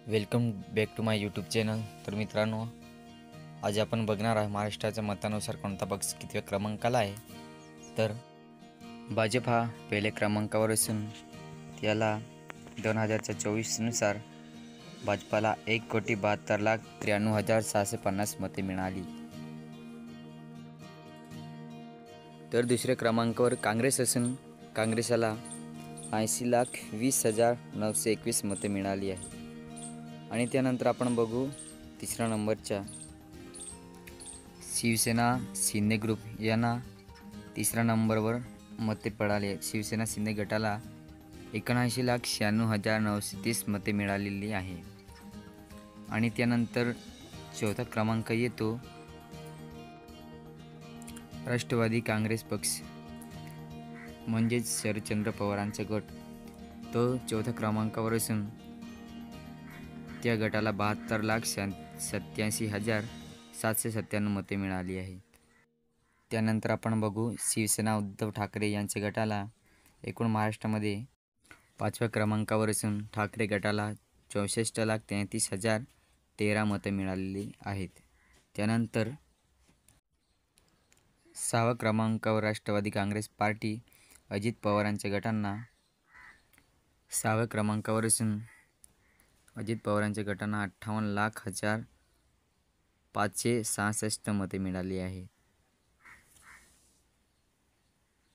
Welcome back to my YouTube channel. तर मित्रांनो, आज आपण बघणार आहे महाराष्ट्राच्या मतानुसार कोणता पक्ष कितव्या क्रमांकाला आहे। तर भाजप हा पहिल्या क्रमांकावर असून त्याला 2024 नुसार भाजपाला 1,72,93,650 मते मिळाली। तर दुसऱ्या क्रमांकावर काँग्रेस असून काँग्रेसला 80,20,921 मते मिळाली आहे। आणि त्यानंतर आपण बघू तिसऱ्या नंबरच्या शिवसेना शिंदे ग्रुप यांना तिसऱ्या नंबरवर मते पडाली आहेत। शिवसेना शिंदे गटाला 79,96,930 मते मिळालेली आहे। आणि त्यानंतर चौथा क्रमांक येतो राष्ट्रवादी काँग्रेस पक्ष म्हणजेच शरदचंद्र पवारांचा गट। तो चौथ्या क्रमांकावर असून त्या गटाला 72,87,797 मते मिळाली आहेत। त्यानंतर आपण बघू शिवसेना उद्धव ठाकरे यांच्या गटाला एकूण महाराष्ट्रामध्ये 5व्या क्रमांकावर असून ठाकरे गटाला 64,33,013 मते मिळालेली आहेत। त्यानंतर 6व्या क्रमांकावर राष्ट्रवादी काँग्रेस पार्टी अजित पवारांच्या गटांना 6व्या क्रमांकावर असून अजित पवारांच्या गटांना 58,01,566 मते मिळाली आहेत।